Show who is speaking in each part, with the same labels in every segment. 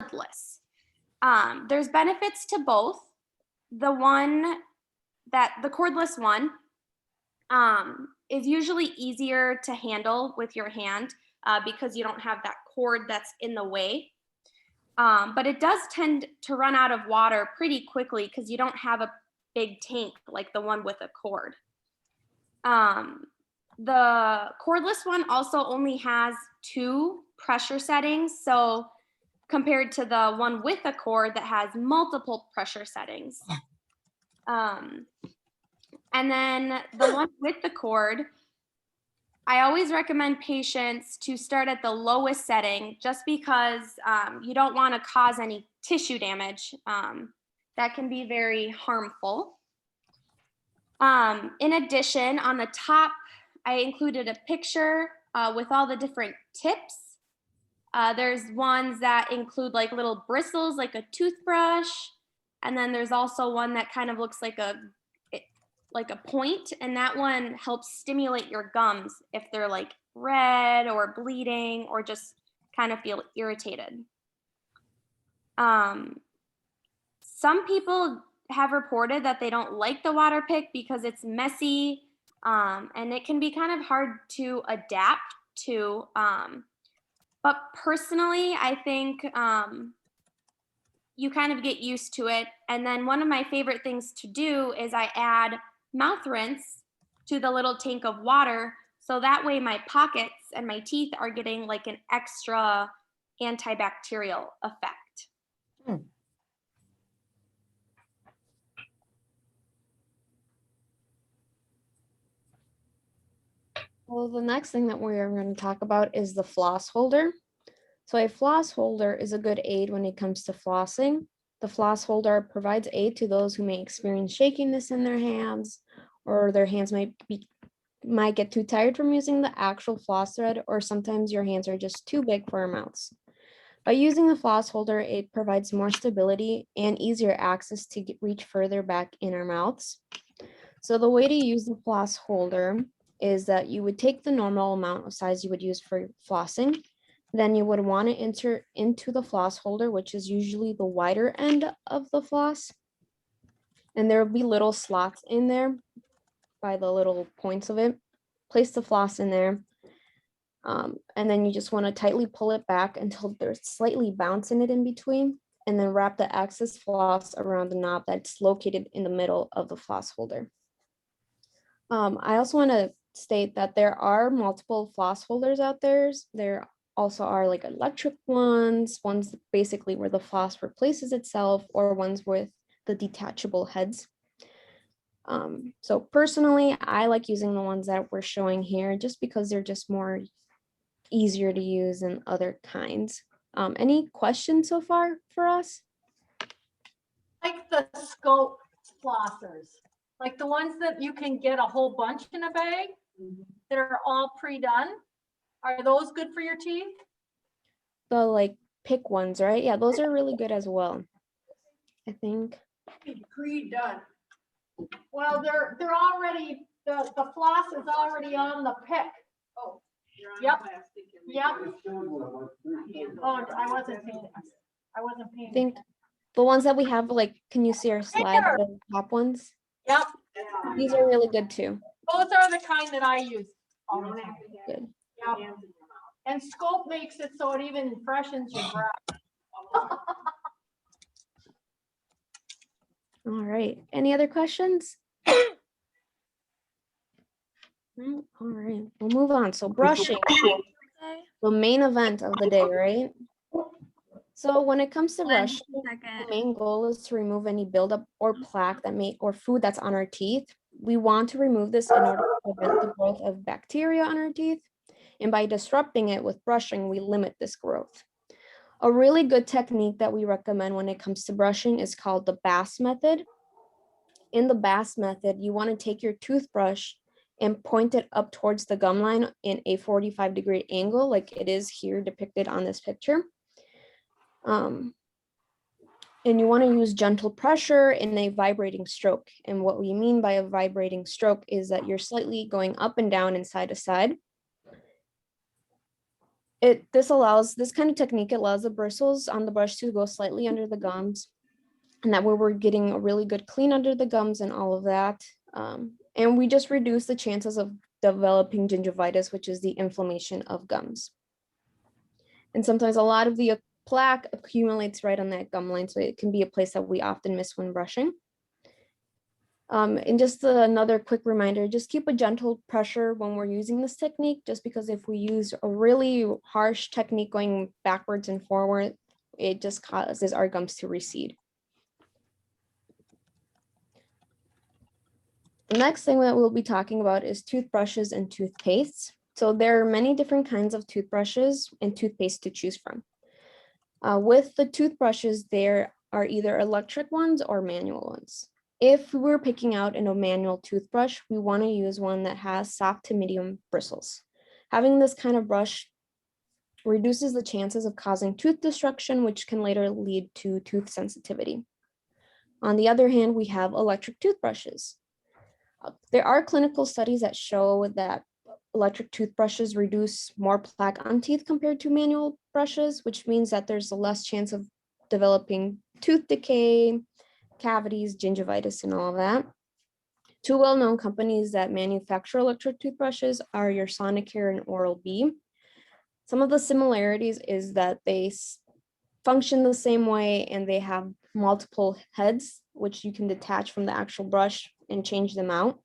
Speaker 1: cordless. There's benefits to both. The cordless one is usually easier to handle with your hand because you don't have that cord that's in the way. But it does tend to run out of water pretty quickly because you don't have a big tank like the one with a cord. The cordless one also only has 2 pressure settings. So compared to the one with a cord that has multiple pressure settings. And then the one with the cord, I always recommend patients to start at the lowest setting just because you don't want to cause any tissue damage. That can be very harmful. In addition, on the top, I included a picture with all the different tips. There's ones that include like little bristles, like a toothbrush. And then there's also one that kind of looks like a point, and that one helps stimulate your gums if they're like red or bleeding or just kind of feel irritated. Some people have reported that they don't like the water pick because it's messy and it can be kind of hard to adapt to. But personally, I think you kind of get used to it. And then one of my favorite things to do is I add mouth rinse to the little tank of water. So that way my pockets and my teeth are getting like an extra antibacterial effect.
Speaker 2: Well, the next thing that we're going to talk about is the floss holder. So a floss holder is a good aid when it comes to flossing. The floss holder provides aid to those who may experience shakiness in their hands, or their hands might get too tired from using the actual floss thread, or sometimes your hands are just too big for our mouths. By using the floss holder, it provides more stability and easier access to reach further back in our mouths. So the way to use the floss holder is that you would take the normal amount of size you would use for flossing. Then you would want to enter into the floss holder, which is usually the wider end of the floss. And there will be little slots in there by the little points of it. Place the floss in there. And then you just want to tightly pull it back until there's slightly bounce in it in between. And then wrap the excess floss around the knob that's located in the middle of the floss holder. I also want to state that there are multiple floss holders out there. There also are like electric ones basically where the floss replaces itself, or ones with the detachable heads. So personally, I like using the ones that we're showing here just because they're just more easier to use than other kinds. Any questions so far for us?
Speaker 3: Like the scope flossers, like the ones that you can get a whole bunch in a bag that are all pre-done. Are those good for your teeth?
Speaker 2: The like pick ones, right? Yeah, those are really good as well, I think.
Speaker 3: Pre-done. Well, they're already, the floss is already on the pick. Oh, yep. Yep. Oh, I wasn't paying.
Speaker 2: I think the ones that we have, like, can you see our slide, the top ones?
Speaker 3: Yep.
Speaker 2: These are really good too.
Speaker 3: Those are the kind that I use.
Speaker 2: Good.
Speaker 3: Yep. And Scope makes it so it even freshens your breath.
Speaker 2: All right. Any other questions? No? All right. We'll move on. So brushing, the main event of the day, right? So when it comes to brushing, the main goal is to remove any buildup or plaque or food that's on our teeth. We want to remove this in order to prevent the growth of bacteria on our teeth. And by disrupting it with brushing, we limit this growth. A really good technique that we recommend when it comes to brushing is called the Bass method. In the Bass method, you want to take your toothbrush and point it up towards the gum line in a 45-degree angle, like it is here depicted on this picture. And you want to use gentle pressure in a vibrating stroke. And what we mean by a vibrating stroke is that you're slightly going up and down and side to side. This kind of technique allows the bristles on the brush to go slightly under the gums, and that way we're getting a really good clean under the gums and all of that. And we just reduce the chances of developing gingivitis, which is the inflammation of gums. And sometimes a lot of the plaque accumulates right on that gum line, so it can be a place that we often miss when brushing. And just another quick reminder, just keep a gentle pressure when we're using this technique, just because if we use a really harsh technique going backwards and forward, it just causes our gums to recede. The next thing that we'll be talking about is toothbrushes and toothpastes. So there are many different kinds of toothbrushes and toothpaste to choose from. With the toothbrushes, there are either electric ones or manual ones. If we're picking out a manual toothbrush, we want to use one that has soft to medium bristles. Having this kind of brush reduces the chances of causing tooth destruction, which can later lead to tooth sensitivity. On the other hand, we have electric toothbrushes. There are clinical studies that show that electric toothbrushes reduce more plaque on teeth compared to manual brushes, which means that there's a less chance of developing tooth decay, cavities, gingivitis, and all of that. Two well-known companies that manufacture electric toothbrushes are your Sonicare and Oral-B. Some of the similarities is that they function the same way and they have multiple heads, which you can detach from the actual brush and change them out.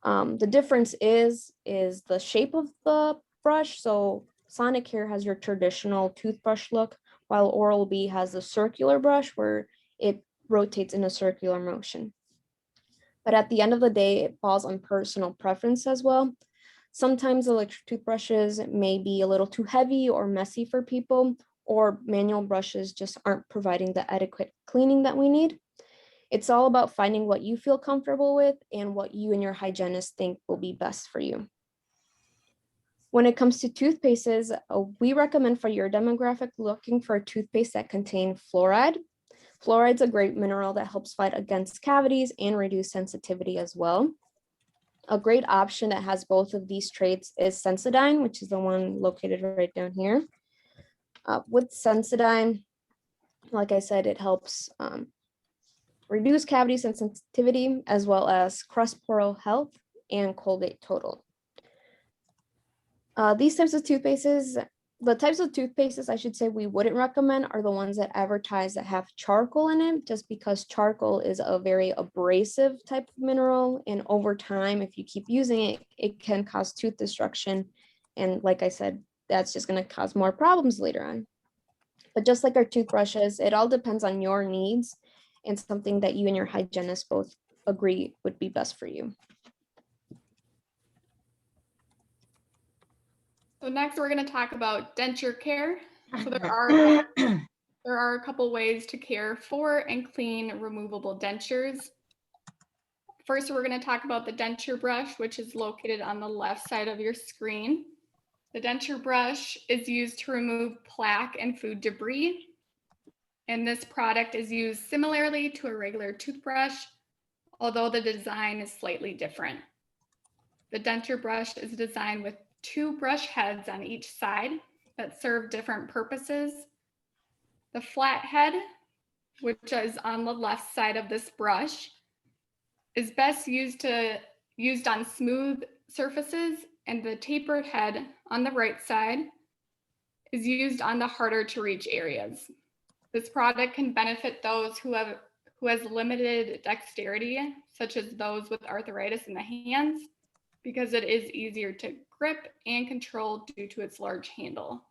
Speaker 2: The difference is the shape of the brush. So Sonicare has your traditional toothbrush look, while Oral-B has the circular brush where it rotates in a circular motion. But at the end of the day, it falls on personal preference as well. Sometimes electric toothbrushes may be a little too heavy or messy for people, or manual brushes just aren't providing the adequate cleaning that we need. It's all about finding what you feel comfortable with and what you and your hygienist think will be best for you. When it comes to toothpastes, we recommend for your demographic looking for a toothpaste that contains fluoride. Fluoride's a great mineral that helps fight against cavities and reduce sensitivity as well. A great option that has both of these traits is Sensodyne, which is the one located right down here. With Sensodyne, like I said, it helps reduce cavities and sensitivity, as well as crust oral health and Colgate Total. These types of toothpastes, the types of toothpastes I should say we wouldn't recommend are the ones that advertise that have charcoal in it, just because charcoal is a very abrasive type of mineral. And over time, if you keep using it, it can cause tooth destruction. And like I said, that's just going to cause more problems later on. But just like our toothbrushes, it all depends on your needs and something that you and your hygienist both agree would be best for you.
Speaker 4: So next we're going to talk about denture care. So there are a couple ways to care for and clean removable dentures. First, we're going to talk about the denture brush, which is located on the left side of your screen. The denture brush is used to remove plaque and food debris. And this product is used similarly to a regular toothbrush, although the design is slightly different. The denture brush is designed with 2 brush heads on each side that serve different purposes. The flat head, which is on the left side of this brush, is best used on smooth surfaces, and the tapered head on the right side is used on the harder to reach areas. This product can benefit those who has limited dexterity, such as those with arthritis in the hands, because it is easier to grip and control due to its large handle.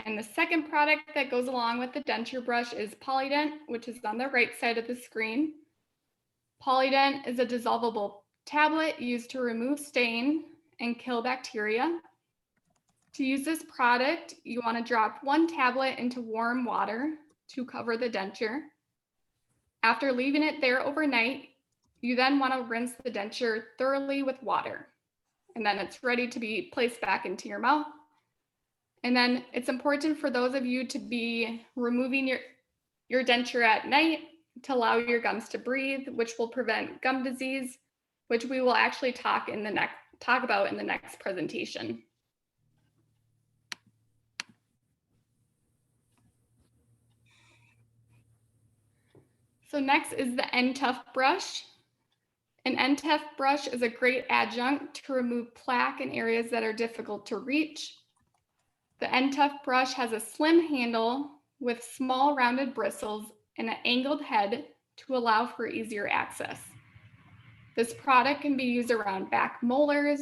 Speaker 4: And the second product that goes along with the denture brush is Polydent, which is on the right side of the screen. Polydent is a dissolvable tablet used to remove stain and kill bacteria. To use this product, you want to drop 1 tablet into warm water to cover the denture. After leaving it there overnight, you then want to rinse the denture thoroughly with water, and then it's ready to be placed back into your mouth. And then it's important for those of you to be removing your denture at night to allow your gums to breathe, which will prevent gum disease, which we will actually talk about in the next presentation. So next is the N-Tuff brush. An N-Tuff brush is a great adjunct to remove plaque in areas that are difficult to reach. The N-Tuff brush has a slim handle with small rounded bristles and an angled head to allow for easier access. This product can be used around back molars,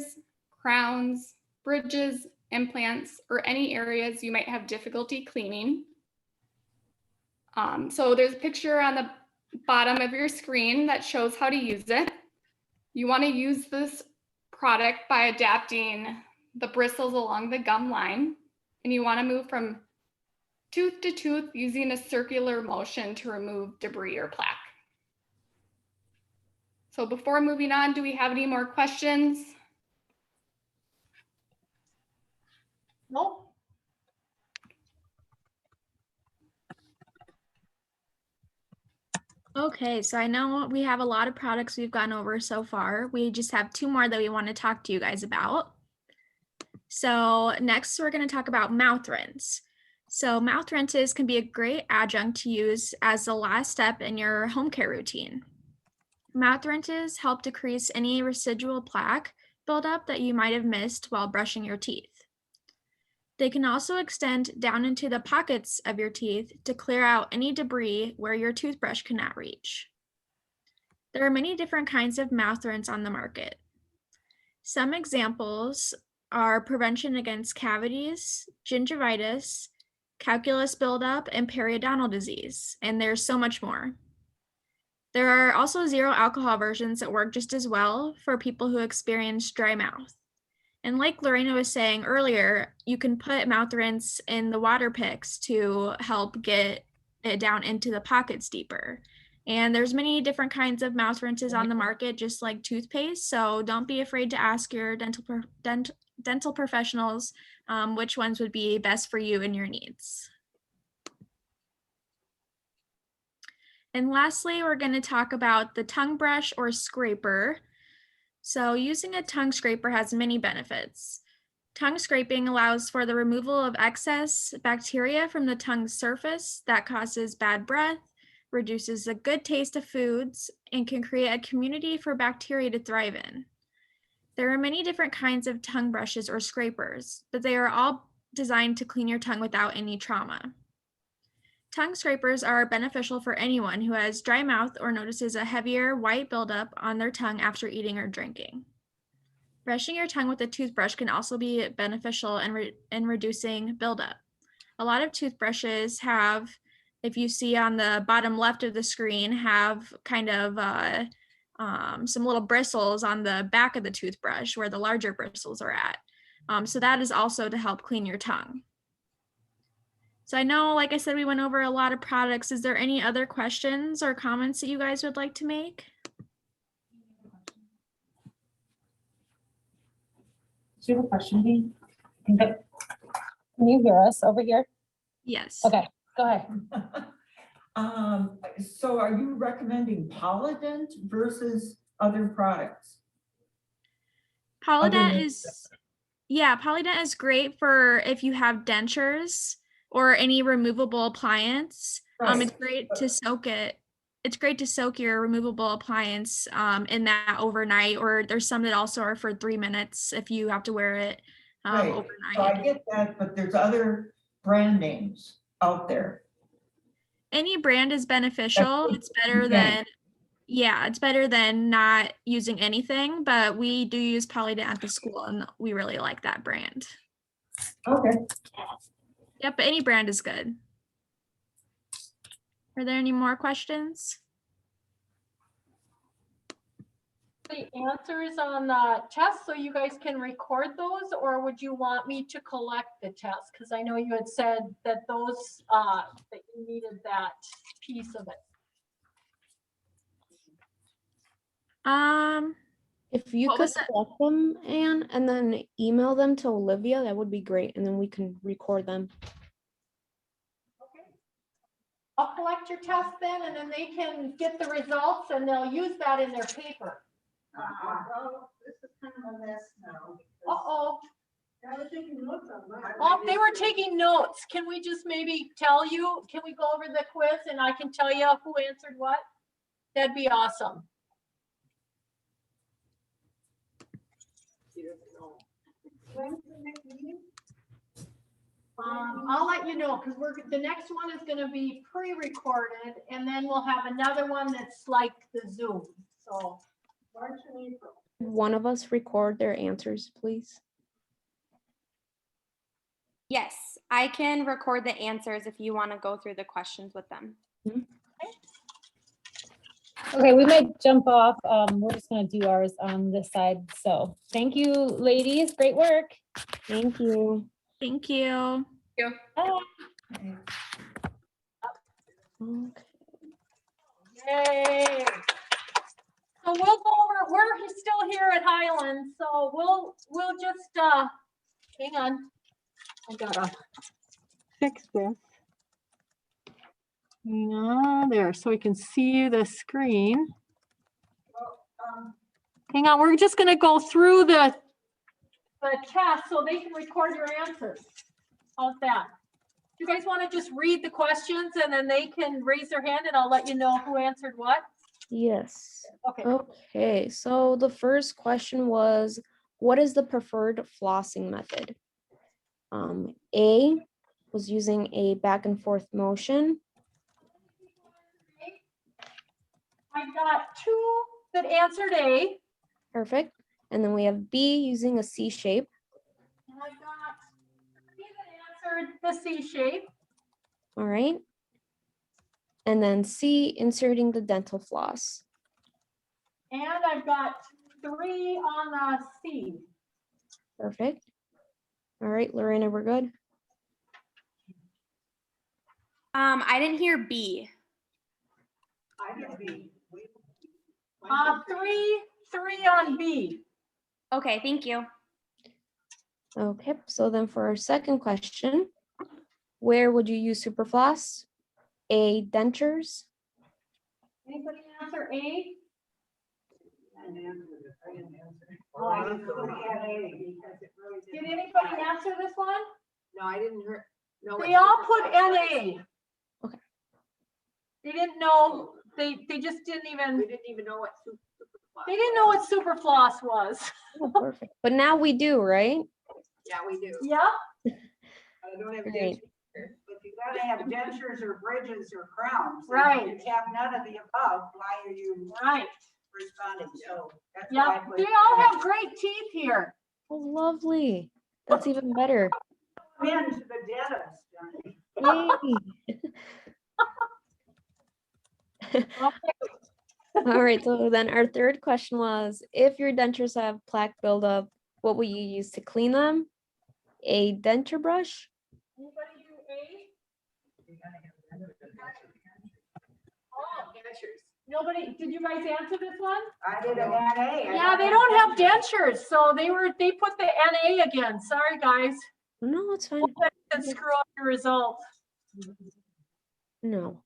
Speaker 4: crowns, bridges, implants, or any areas you might have difficulty cleaning. So there's a picture on the bottom of your screen that shows how to use it. You want to use this product by adapting the bristles along the gum line, and you want to move from tooth to tooth using a circular motion to remove debris or plaque. So before moving on, do we have any more questions?
Speaker 3: Nope.
Speaker 5: Okay, so I know we have a lot of products we've gone over so far. We just have 2 more that we want to talk to you guys about. So next we're going to talk about mouth rinse. So mouth rinses can be a great adjunct to use as the last step in your home care routine. Mouth rinses help decrease any residual plaque buildup that you might have missed while brushing your teeth. They can also extend down into the pockets of your teeth to clear out any debris where your toothbrush cannot reach. There are many different kinds of mouth rinse on the market. Some examples are prevention against cavities, gingivitis, calculus buildup, and periodontal disease, and there's so much more. There are also 0 alcohol versions that work just as well for people who experience dry mouth. And like Lorena was saying earlier, you can put mouth rinse in the water picks to help get it down into the pockets deeper. And there's many different kinds of mouth rinses on the market, just like toothpaste. So don't be afraid to ask your dental professionals which ones would be best for you and your needs. And lastly, we're going to talk about the tongue brush or scraper. So using a tongue scraper has many benefits. Tongue scraping allows for the removal of excess bacteria from the tongue's surface that causes bad breath, reduces the good taste of foods, and can create a community for bacteria to thrive in. There are many different kinds of tongue brushes or scrapers, but they are all designed to clean your tongue without any trauma. Tongue scrapers are beneficial for anyone who has dry mouth or notices a heavier white buildup on their tongue after eating or drinking. Brushing your tongue with a toothbrush can also be beneficial in reducing buildup. A lot of toothbrushes have, if you see on the bottom left of the screen, have kind of some little bristles on the back of the toothbrush where the larger bristles are at. So that is also to help clean your tongue. So I know, like I said, we went over a lot of products. Is there any other questions or comments that you guys would like to make?
Speaker 6: Do you have a question, Dee? Can you hear us over here?
Speaker 5: Yes.
Speaker 6: Okay, go ahead.
Speaker 7: So are you recommending Polident versus other products?
Speaker 5: Polident is great for if you have dentures or any removable appliance.
Speaker 7: Right.
Speaker 5: It's great to soak it. It's great to soak your removable appliance in that overnight, or there's some that also are for 3 minutes if you have to wear it
Speaker 7: Right.
Speaker 5: overnight.
Speaker 7: So I get that, but there's other brand names out there.
Speaker 5: Any brand is beneficial. It's better than, it's better than not using anything, but we do use Polident at the school and we really like that brand.
Speaker 7: Okay.
Speaker 5: Yep, but any brand is good. Are there any more questions?
Speaker 3: The answers on the test so you guys can record those, or would you want me to collect the test? Because I know you had said that those, that you needed that piece of it.
Speaker 2: If you
Speaker 5: What
Speaker 2: could
Speaker 5: was that?
Speaker 2: collect them, Anne, and then email them to Olivia, that would be great, and then we can record them.
Speaker 3: Okay. I'll collect your test then, and then they can get the results and they'll use that in their paper.
Speaker 8: Well, this is kind of a mess now.
Speaker 3: Uh-oh.
Speaker 8: I was taking notes on mine.
Speaker 3: Oh, they were taking notes. Can we just maybe tell you, can we go over the quiz and I can tell you who answered what? That'd be awesome. I'll let you know, because the next one is gonna be pre-recorded, and then we'll have another one that's like the Zoom, so. March and April.
Speaker 2: One of us record their answers, please.
Speaker 1: Yes, I can record the answers if you want to go through the questions with them.
Speaker 6: Okay, we might jump off. We're just gonna do ours on this side. So thank you, ladies. Great work.
Speaker 2: Thank you.
Speaker 5: Thank you.
Speaker 6: Bye.
Speaker 2: Okay.
Speaker 3: Yay. So we'll go over, we're still here at Highland, so we'll just, hang on. I gotta fix this. Hang on there, so we can see the screen. Hang on, we're just gonna go through the test so they can record your answers. How's that? You guys want to just read the questions and then they can raise their hand and I'll let you know who answered what?
Speaker 2: Yes.
Speaker 3: Okay.
Speaker 2: Okay, so the first question was, what is the preferred flossing method? A was using a back and forth motion.
Speaker 3: I've got 2 that answered A.
Speaker 2: Perfect. And then we have B using a C shape.
Speaker 3: And I've got 3 that answered the C shape.
Speaker 2: All right. And then C, inserting the dental floss.
Speaker 3: And I've got 3 on the C.
Speaker 2: Perfect. All right, Lorena, we're good.
Speaker 1: I didn't hear B.
Speaker 8: I can be.
Speaker 3: 3 on B.
Speaker 1: Okay, thank you.
Speaker 2: Okay, so then for our second question, where would you use superfloss? A, dentures.
Speaker 3: Anybody answer A? Did anybody answer this one?
Speaker 8: No, I didn't hear. No,
Speaker 3: They all put NA.
Speaker 2: Okay.
Speaker 3: They didn't know, they just didn't even,
Speaker 8: We didn't even know what super.
Speaker 3: they didn't know what super floss was.
Speaker 2: Oh, perfect. But now we do, right?
Speaker 8: Yeah, we do.
Speaker 3: Yeah,
Speaker 8: I don't have
Speaker 2: Right.
Speaker 8: dentures. But you gotta have dentures or bridges or crowns. And
Speaker 3: Right.
Speaker 8: If you have none of the above, why are you
Speaker 3: right.
Speaker 8: responding? So that's why I
Speaker 3: Yeah,
Speaker 8: put.
Speaker 3: they all have great teeth here.
Speaker 2: Oh, lovely. That's even better.
Speaker 8: Been to the dentist. Johnny.
Speaker 2: Yay. All right, so then our third question was, if your dentures have plaque buildup, what will you use to clean them? A denture brush?
Speaker 3: Anybody do A? Oh,
Speaker 8: Dentures.
Speaker 3: nobody, did you guys answer this one?
Speaker 8: I did an NA.
Speaker 3: Yeah, they don't have dentures, so they put the NA again. Sorry, guys.
Speaker 2: No, it's fine.
Speaker 3: Hope that didn't screw up your results.
Speaker 2: No.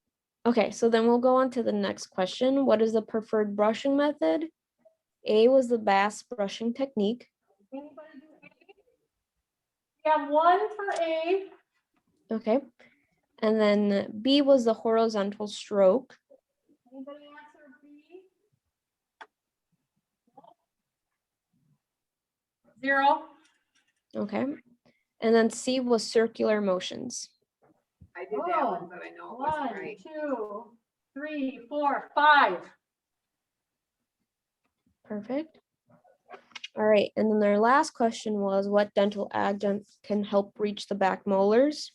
Speaker 2: Okay, so then we'll go on to the next question. What is the preferred brushing method? A was the bass brushing technique.
Speaker 3: Anybody do A? We have 1 for A.
Speaker 2: Okay. And then B was the horizontal stroke.
Speaker 3: Anybody answer B? 0.
Speaker 2: Okay. And then C was circular motions.
Speaker 8: I did that one, but I know it wasn't
Speaker 3: 1,
Speaker 8: right.
Speaker 3: 2, 3, 4, 5.
Speaker 2: Perfect. All right, and then their last question was, what dental adjunct can help reach the back molars,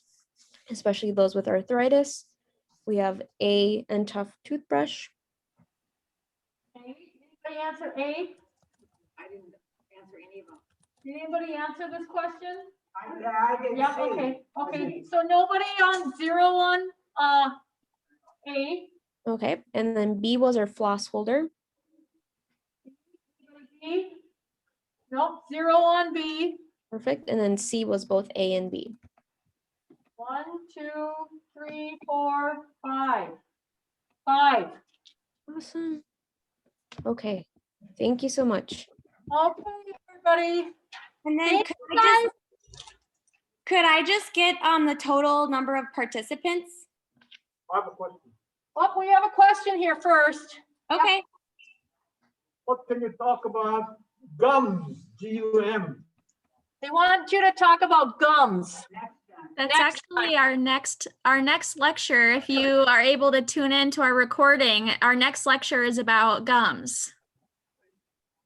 Speaker 2: especially those with arthritis? We have A, and tough toothbrush.
Speaker 3: Anybody answer A?
Speaker 8: I didn't answer any of them.
Speaker 3: Did anybody answer this question?
Speaker 8: I did.
Speaker 3: Yeah,
Speaker 8: C.
Speaker 3: okay, so nobody on 0 on A.
Speaker 2: Okay, and then B was our floss holder.
Speaker 3: B? Nope, 0 on B.
Speaker 2: Perfect, and then C was both A and B.
Speaker 3: 1, 2, 3, 4, 5. 5.
Speaker 2: Awesome. Okay, thank you so much.
Speaker 3: Okay, everybody.
Speaker 1: And then
Speaker 3: Thank
Speaker 1: could
Speaker 3: you,
Speaker 1: I
Speaker 3: guys.
Speaker 1: could I just get the total number of participants?
Speaker 3: Oh, we have a question here first.
Speaker 1: Okay.
Speaker 9: What can you talk about? Gums, G-U-M.
Speaker 3: They want you to talk about gums.
Speaker 5: That's
Speaker 3: Next
Speaker 5: actually our next lecture. If you are able to tune in to our recording, our next lecture is about gums.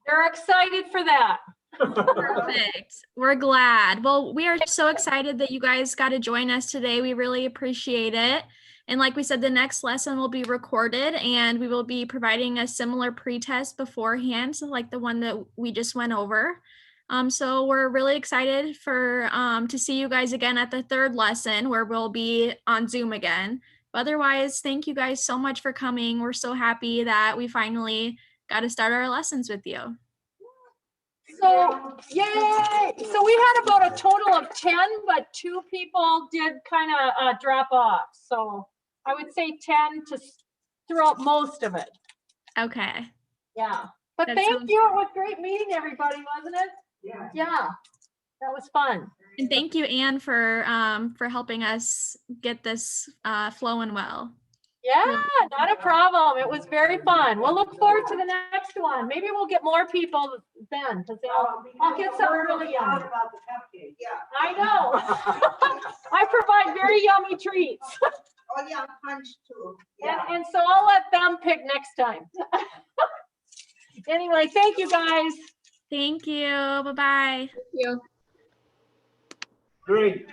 Speaker 3: They're excited for that.
Speaker 5: Perfect. We're glad. Well, we are so excited that you guys got to join us today. We really appreciate it. And like we said, the next lesson will be recorded and we will be providing a similar pretest beforehand, so like the one that we just went over. So we're really excited for to see you guys again at the third lesson where we'll be on Zoom again. But otherwise, thank you guys so much for coming. We're so happy that we finally got to start our lessons with you.
Speaker 3: So, yay! So we had about a total of 10, but 2 people did kind of drop off. So I would say 10 to throughout most of it.
Speaker 5: Okay.
Speaker 3: Yeah. But
Speaker 5: That
Speaker 3: thank
Speaker 5: sounds
Speaker 3: you. It was great meeting everybody, wasn't it?
Speaker 9: Yeah.
Speaker 3: Yeah. That was fun.
Speaker 5: And thank you, Anne, for helping us get this flowing well.
Speaker 3: Yeah, not a problem. It was very fun. We'll look forward to the next one. Maybe we'll get more people then, because I'll get some really yummy.
Speaker 8: About the cupcake, yeah.
Speaker 3: I know. I provide very yummy treats.
Speaker 8: Oh, yeah, punch too.
Speaker 3: And,
Speaker 8: Yeah.
Speaker 3: and so I'll let them pick next time. Anyway, thank you guys.
Speaker 5: Thank you. Bye-bye.
Speaker 4: Thank you.
Speaker 9: Great.